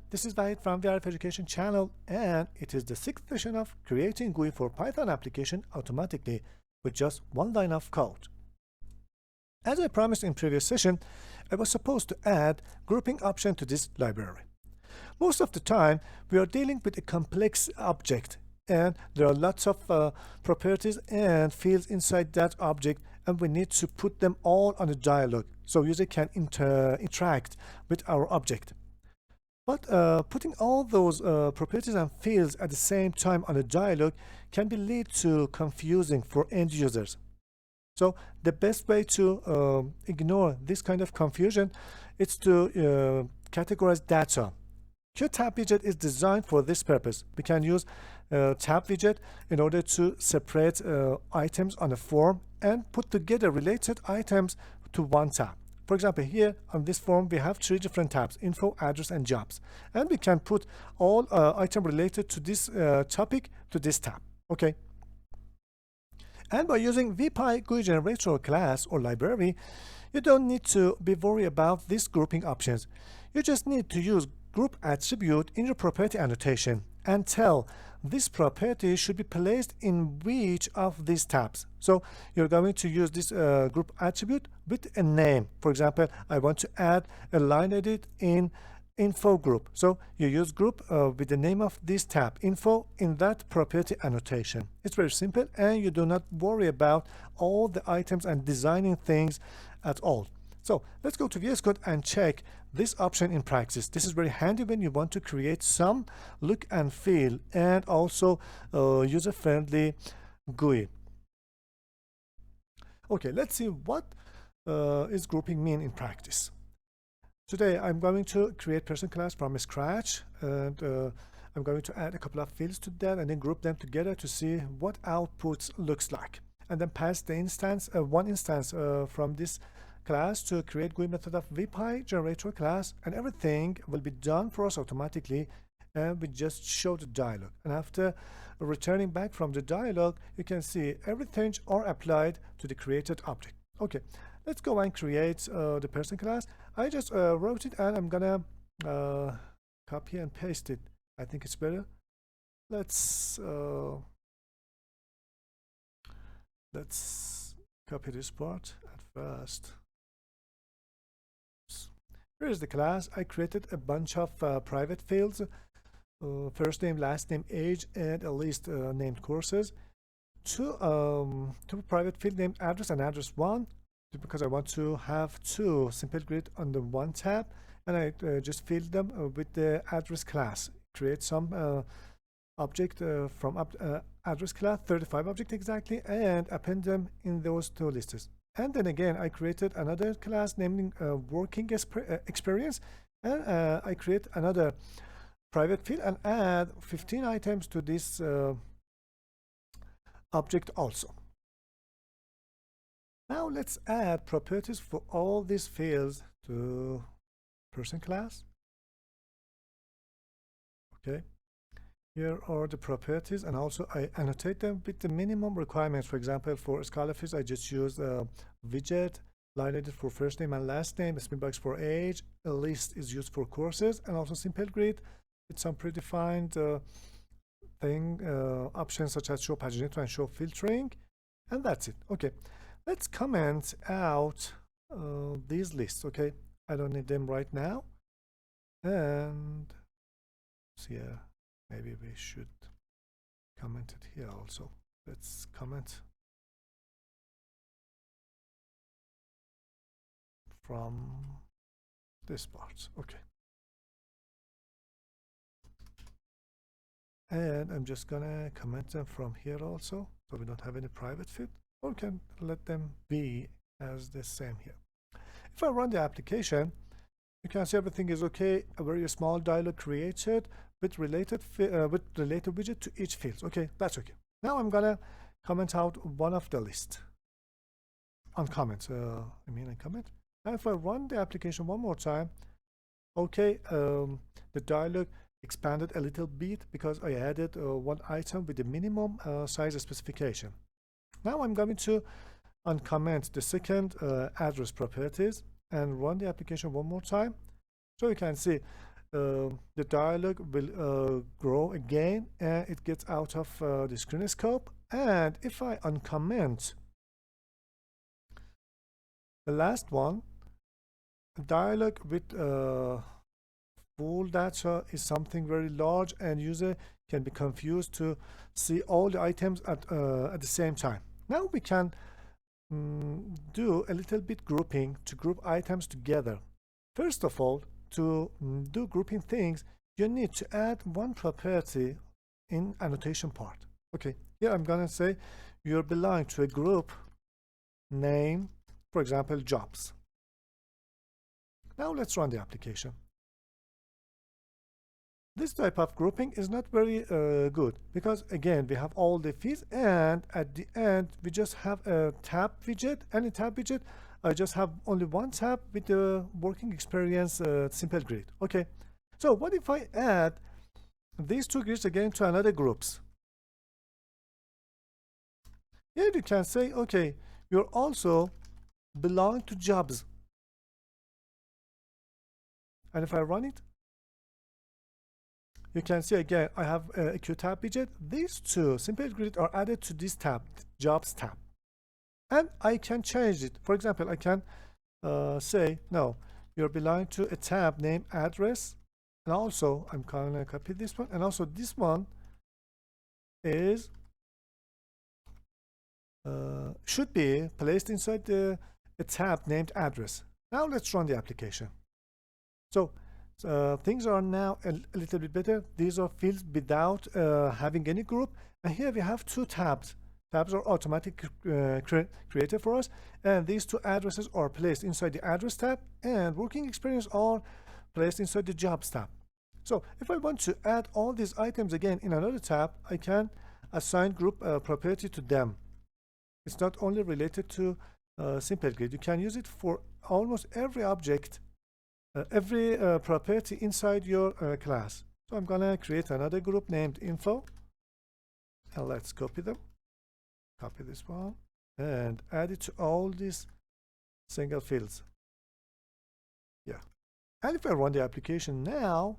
this is Vahid from VRF Education channel, and it is the 6th session of creating GUI for Python application automatically with just one line of code. As I promised in previous session, I was supposed to add grouping option to this library. Most of the time, we are dealing with a complex object, and there are lots of properties and fields inside that object, and we need to put them all on a dialog so user can interact with our object. But putting all those properties and fields at the same time on a dialog can lead to confusing for end users. So the best way to ignore this kind of confusion is to categorize data. QTabWidget is designed for this purpose. We can use tabwidget in order to separate items on a form and put together related items to one tab. For example, here on this form, we have 3 different tabs: info, address, and jobs. And we can put all items related to this topic to this tab. Okay. And by using VPyGUIGenerator class or library, you don't need to be worried about these grouping options. You just need to use group attribute in your property annotation and tell this property should be placed in which of these tabs. So you're going to use this group attribute with a name. For example, I want to add a line edit in info group. So you use group with the name of this tab, info, in that property annotation. It's very simple, and you do not worry about all the items and designing things at all. So let's go to VS Code and check this option in practice. This is very handy when you want to create some look and feel and also user-friendly GUI. Okay, let's see what is grouping mean in practice. Today I'm going to create person class from scratch, and I'm going to add a couple of fields to that and then group them together to see what output looks like, and then pass the instance, one instance from this class to create GUI method of VPyGenerator class, and everything will be done for us automatically, and we just show the dialog. And after returning back from the dialog, you can see everything are applied to the created object. Okay, let's go and create the person class. I just wrote it, and I'm gonna copy and paste it. I think it's better. Let's copy this part at first. Here is the class. I created a bunch of private fields, first name, last name, age, and a list named courses. Two private field named address and address 1, because I want to have 2 simple grid on the one tab, and I just filled them with the address class. Create some object from address class, 35 object exactly, and append them in those 2 lists. And then again, I created another class naming working experience, and I create another private field and add 15 items to this object also. Now let's add properties for all these fields to person class. Okay. Here are the properties, and also I annotate them with the minimum requirements. For example, for Scala fields, I just use widget, line edit for first name and last name, spin box for age, a list is used for courses, and also simple grid with some predefined options such as show paginator and show filtering, and that's it. Okay, let's comment out these lists. Okay, I don't need them right now, and so yeah. Maybe we should comment it here also. Let's comment from this part. Okay. And I'm just gonna comment them from here also, so we don't have any private field, or we can let them be as the same here. If I run the application, you can see everything is okay. A very small dialog created with related widget to each field. Okay, that's okay. Now I'm gonna comment out one of the list on comment. Comment. And if I run the application one more time, okay, the dialog expanded a little bit because I added one item with the minimum size specification. Now I'm going to uncomment the second address properties and run the application one more time. So you can see the dialog will grow again and it gets out of the screen scope. And if I uncomment the last one, dialog with full data is something very large and user can be confused to see all the items at the same time. Now we can do a little bit grouping to group items together. First of all, to do grouping things, you need to add one property in annotation part. Okay, here I'm gonna say you belong to a group name, for example, jobs. Now let's run the application. This type of grouping is not very good because again we have all the fields and at the end we just have a tab widget, and in tab widget I just have only one tab with the working experience simple grid. Okay, so what if I add these two grids again to another groups? Here you can say, okay, you're also belong to jobs, and if I run it, you can see again I have a QTabWidget. These two simple grid are added to this tab, jobs tab, and I can change it. For example, I can say no, you're belonging to a tab named address, and also I'm gonna copy this one, and also this one is should be placed inside a tab named address. Now let's run the application. So things are now a little bit better. These are fields without having any group, and here we have two tabs. Tabs are automatically created for us, and these two addresses are placed inside the address tab, and working experience are placed inside the jobs tab. So if I want to add all these items again in another tab, I can assign group property to them. It's not only related to simple grid. You can use it for almost every object, every property inside your class. So I'm gonna create another group named info, and let's copy them. Copy this one and add it to all these single fields. Yeah, and if I run the application now,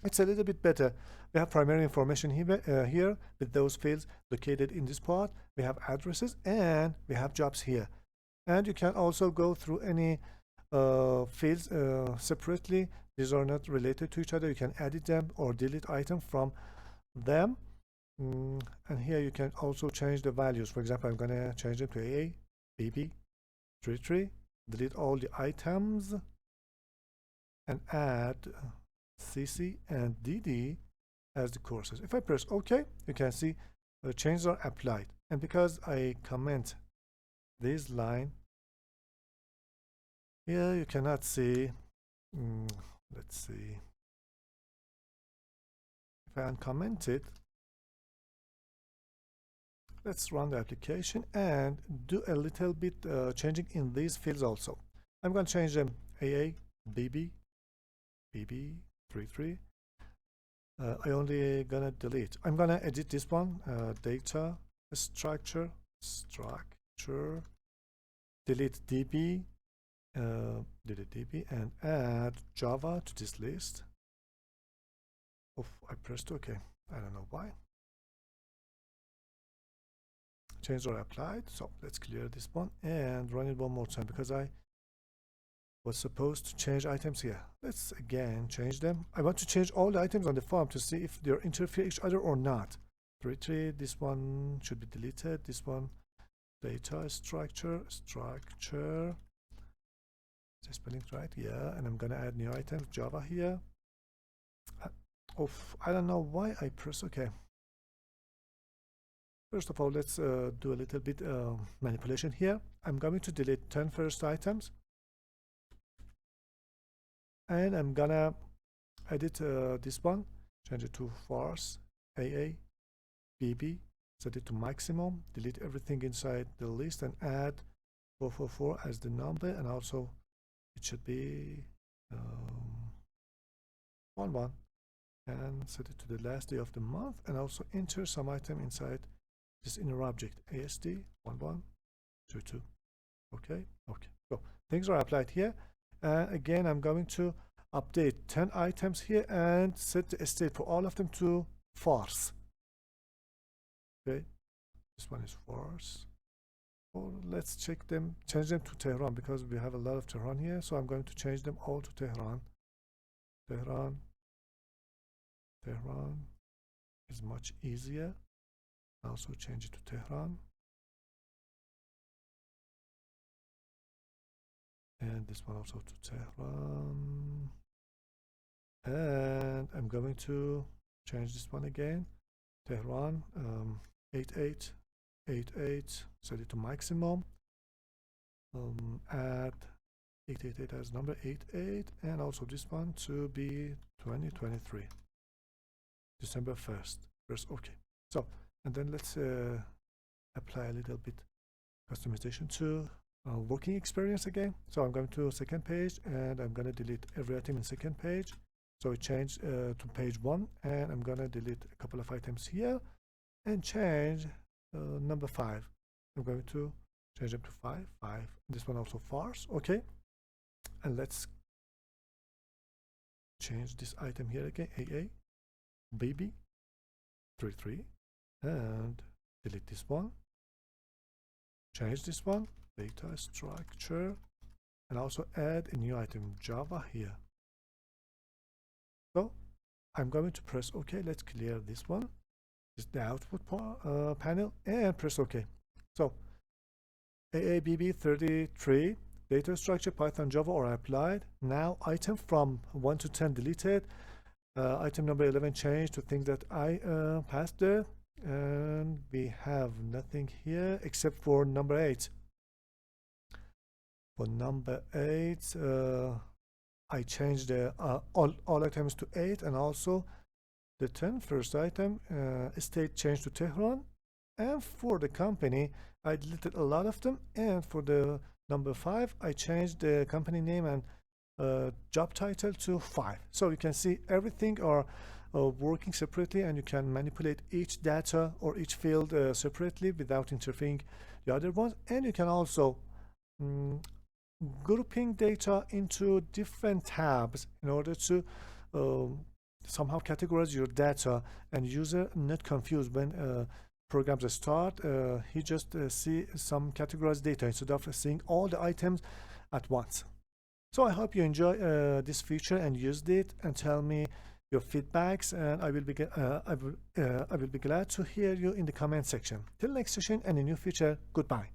it's a little bit better. We have primary information here with those fields located in this part. We have addresses and we have jobs here, and you can also go through any fields separately. These are not related to each other. You can edit them or delete items from them. And here you can also change the values. For example, I'm gonna change them to AA, BB, 33, delete all the items, and add CC and DD as the courses. If I press OK, you can see the changes are applied. And because I comment this line, here you cannot see. Let's see. If I uncomment it, let's run the application and do a little bit changing in these fields also. I'm going to change them AA, BB, BB, 33. I only gonna delete. I'm gonna edit this one, data structure, delete DB, delete DB, and add Java to this list. Oh, I pressed OK. I don't know why. Changes are applied. So let's clear this one and run it one more time because I was supposed to change items here. Let's again change them. I want to change all the items on the form to see if they interfere each other or not. This one should be deleted. This one, data structure. Is the spelling right? Yeah, and I'm gonna add new items, Java here. I don't know why I press OK. First of all, let's do a little bit manipulation here. I'm going to delete 10 first items, and I'm gonna edit this one, change it to farce, AA, BB, set it to maximum, delete everything inside the list, and add 444 as the number, and also it should be 11, and set it to the last day of the month, and also enter some item inside this inner object, ASD 1122. Okay. So things are applied here. Again, I'm going to update 10 items here and set the state for all of them to false. Okay, this one is false. Or let's check them, change them to Tehran, because we have a lot of Tehran here. So I'm going to change them all to Tehran. Tehran is much easier. Also change it to Tehran. And this one also to Tehran. And I'm going to change this one again. Tehran 8888, set it to maximum. Add 888 as number 88, and also this one to be 2023, December 1st. Press OK. So, and then let's apply a little bit customization to working experience again. So I'm going to second page, and I'm going to delete every item in second page. So it changed to page 1, and I'm going to delete a couple of items here and change number 5. I'm going to change them to 5. This one also false. Okay, and let's change this item here again, AA baby 33, and delete this one, change this one, data structure, and also add a new item, Java, here. So I'm going to press OK. Let's clear this one. This is the output panel, and press OK. So AABB33, data structure, Python, Java are applied. Now item from 1 to 10 deleted. Item number 11 changed to things that I passed there. And we have nothing here except for number 8. For number 8, I changed all items to 8, and also the 10 first item state changed to Tehran. And for the company, I deleted a lot of them. And for the number 5, I changed the company name and job title to 5. So you can see everything are working separately, and you can manipulate each data or each field separately without interfering the other ones. And you can also grouping data into different tabs in order to somehow categorize your data, and user not confused when programs start. He just see some categorized data instead of seeing all the items at once. So I hope you enjoy this feature and used it, and tell me your feedbacks, and I will be glad to hear you in the comment section. Till next session and a new feature, goodbye.